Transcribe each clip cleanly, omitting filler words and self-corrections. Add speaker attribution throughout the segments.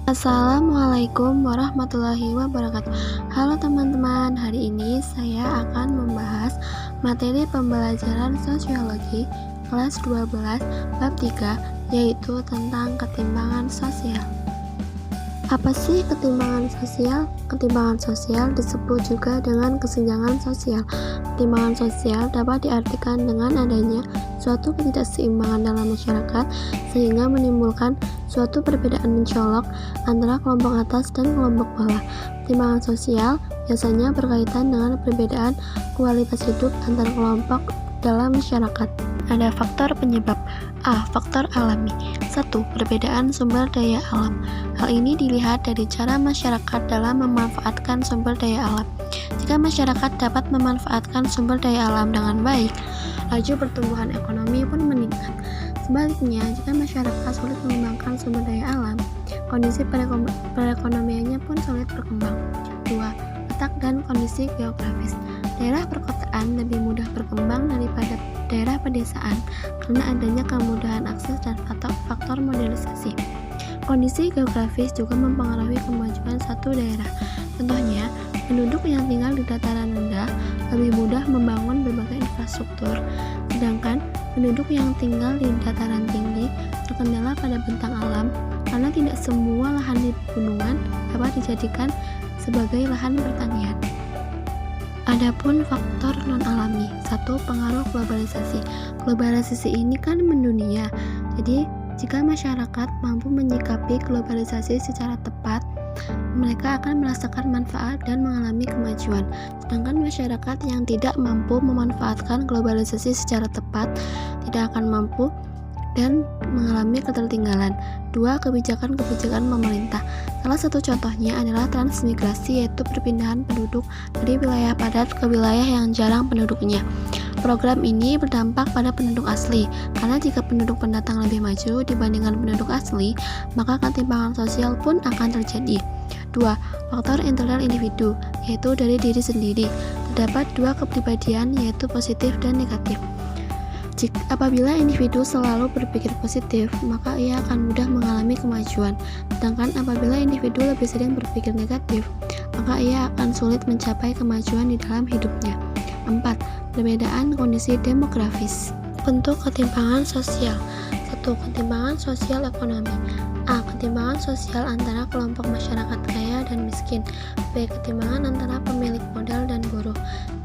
Speaker 1: Assalamualaikum warahmatullahi wabarakatuh. Halo teman-teman, hari ini saya akan membahas materi pembelajaran sosiologi kelas 12 bab 3, yaitu tentang ketimpangan sosial. Apa sih ketimpangan sosial? Ketimpangan sosial disebut juga dengan kesenjangan sosial. Ketimpangan sosial dapat diartikan dengan adanya suatu ketidakseimbangan dalam masyarakat sehingga menimbulkan suatu perbedaan mencolok antara kelompok atas dan kelompok bawah. Ketimpangan sosial biasanya berkaitan dengan perbedaan kualitas hidup antar kelompok dalam masyarakat. Ada faktor penyebab. A. Faktor alami. 1. Perbedaan sumber daya alam. Hal ini dilihat dari cara masyarakat dalam memanfaatkan sumber daya alam. Jika masyarakat dapat memanfaatkan sumber daya alam dengan baik, laju pertumbuhan ekonomi pun meningkat. Sebaliknya, jika masyarakat sulit mengembangkan sumber daya alam, kondisi perekonomiannya pun sulit berkembang. 2. Letak dan kondisi geografis. Daerah perkotaan lebih mudah berkembang daripada daerah pedesaan karena adanya kemudahan akses dan faktor modernisasi. Kondisi geografis juga mempengaruhi kemajuan satu daerah. Contohnya, penduduk yang tinggal di dataran rendah lebih mudah membangun berbagai infrastruktur, sedangkan penduduk yang tinggal di dataran tinggi terkendala pada bentang alam karena tidak semua lahan di pegunungan dapat dijadikan sebagai lahan pertanian. Adapun faktor non-alami. 1. Pengaruh globalisasi. Globalisasi ini kan mendunia. Jadi, jika masyarakat mampu menyikapi globalisasi secara tepat, mereka akan merasakan manfaat dan mengalami kemajuan. Sedangkan masyarakat yang tidak mampu memanfaatkan globalisasi secara tepat tidak akan mampu dan mengalami ketertinggalan. 2. Kebijakan-kebijakan pemerintah. Salah satu contohnya adalah transmigrasi, yaitu perpindahan penduduk dari wilayah padat ke wilayah yang jarang penduduknya. Program ini berdampak pada penduduk asli, karena jika penduduk pendatang lebih maju dibandingkan penduduk asli, maka ketimpangan sosial pun akan terjadi. 2. Faktor internal individu, yaitu dari diri sendiri. Terdapat dua kepribadian, yaitu positif dan negatif. Apabila individu selalu berpikir positif, maka ia akan mudah mengalami kemajuan. Sedangkan apabila individu lebih sering berpikir negatif, maka ia akan sulit mencapai kemajuan di dalam hidupnya. 4. Perbedaan kondisi demografis. Bentuk ketimpangan sosial. 1. Ketimpangan sosial ekonomi. A. Ketimpangan sosial antara kelompok masyarakat kaya dan miskin. B. Ketimpangan antara pemilik modal dan buruh.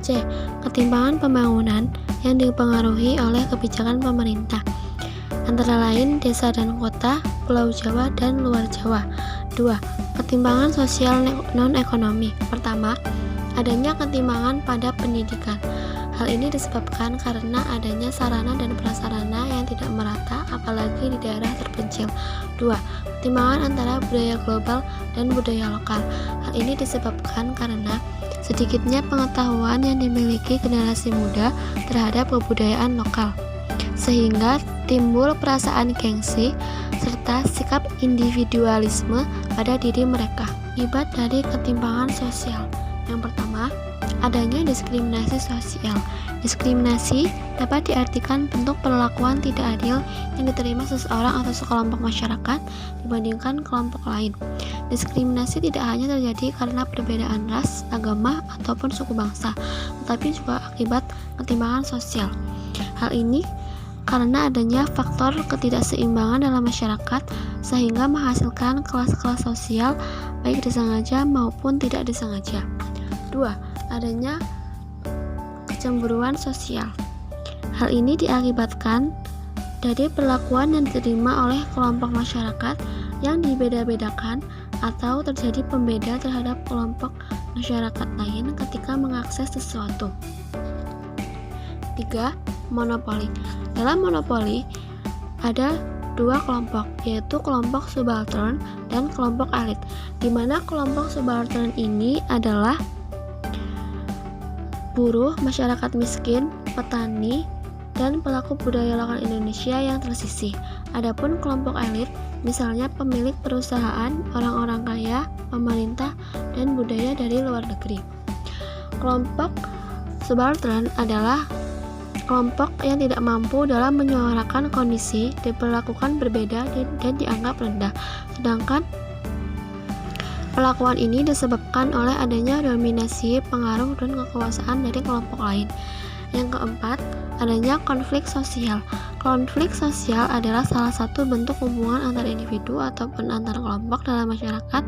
Speaker 1: C. Ketimpangan pembangunan yang dipengaruhi oleh kebijakan pemerintah, antara lain desa dan kota, Pulau Jawa dan luar Jawa. 2. Ketimpangan sosial non-ekonomi. Pertama, adanya ketimpangan pada pendidikan. Hal ini disebabkan karena adanya sarana dan prasarana yang tidak merata, apalagi di daerah terpencil. 2. Ketimpangan antara budaya global dan budaya lokal. Hal ini disebabkan karena sedikitnya pengetahuan yang dimiliki generasi muda terhadap kebudayaan lokal, sehingga timbul perasaan gengsi serta sikap individualisme pada diri mereka. Akibat dari ketimpangan sosial. Yang pertama, adanya diskriminasi sosial. Diskriminasi dapat diartikan bentuk perlakuan tidak adil yang diterima seseorang atau sekelompok masyarakat dibandingkan kelompok lain. Diskriminasi tidak hanya terjadi karena perbedaan ras, agama, ataupun suku bangsa, tetapi juga akibat ketimpangan sosial. Hal ini karena adanya faktor ketidakseimbangan dalam masyarakat sehingga menghasilkan kelas-kelas sosial baik disengaja maupun tidak disengaja. 2. Adanya kecemburuan sosial. Hal ini diakibatkan dari perlakuan yang diterima oleh kelompok masyarakat yang dibeda-bedakan atau terjadi pembeda terhadap kelompok masyarakat lain ketika mengakses sesuatu. 3. Monopoli. Dalam monopoli ada dua kelompok, yaitu kelompok subaltern dan kelompok elit, di mana kelompok subaltern ini adalah buruh, masyarakat miskin, petani, dan pelaku budaya lokal Indonesia yang tersisih. Adapun kelompok elit, misalnya pemilik perusahaan, orang-orang kaya, pemerintah, dan budaya dari luar negeri. Kelompok subaltern adalah kelompok yang tidak mampu dalam menyuarakan kondisi, diperlakukan berbeda dan dianggap rendah. Sedangkan Perlakuan ini disebabkan oleh adanya dominasi, pengaruh, dan kekuasaan dari kelompok lain. Yang keempat, adanya konflik sosial. Konflik sosial adalah salah satu bentuk hubungan antar individu ataupun antar kelompok dalam masyarakat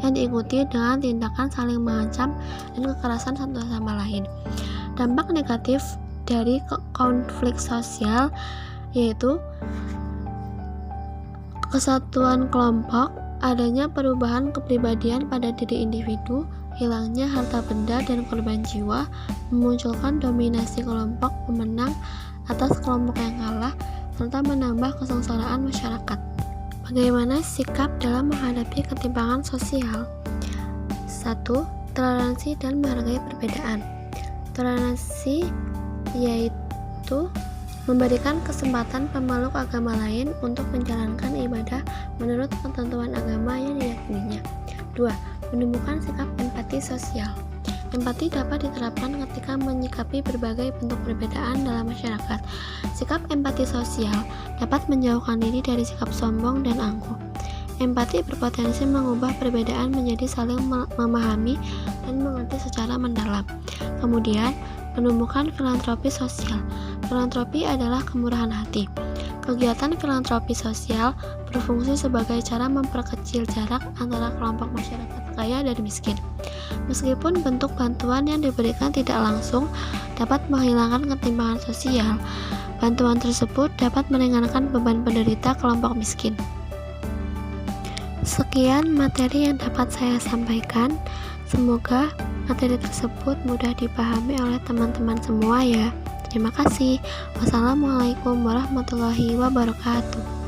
Speaker 1: yang diikuti dengan tindakan saling mengancam dan kekerasan satu sama lain. Dampak negatif dari konflik sosial yaitu kesatuan kelompok, adanya perubahan kepribadian pada diri individu, hilangnya harta benda dan korban jiwa, memunculkan dominasi kelompok pemenang atas kelompok yang kalah, serta menambah kesengsaraan masyarakat. Bagaimana sikap dalam menghadapi ketimpangan sosial? 1. Toleransi dan menghargai perbedaan. Toleransi yaitu memberikan kesempatan pemeluk agama lain untuk menjalankan ibadah menurut ketentuan agama yang diyakininya. 2. Menemukan sikap empati sosial. Empati dapat diterapkan ketika menyikapi berbagai bentuk perbedaan dalam masyarakat. Sikap empati sosial dapat menjauhkan diri dari sikap sombong dan angkuh. Empati berpotensi mengubah perbedaan menjadi saling memahami dan mengerti secara mendalam. Kemudian, menemukan filantropi sosial. Filantropi adalah kemurahan hati. Kegiatan filantropi sosial berfungsi sebagai cara memperkecil jarak antara kelompok masyarakat kaya dan miskin. Meskipun bentuk bantuan yang diberikan tidak langsung dapat menghilangkan ketimpangan sosial, bantuan tersebut dapat meringankan beban penderita kelompok miskin. Sekian materi yang dapat saya sampaikan. Semoga materi tersebut mudah dipahami oleh teman-teman semua ya. Terima kasih. Wassalamualaikum warahmatullahi wabarakatuh.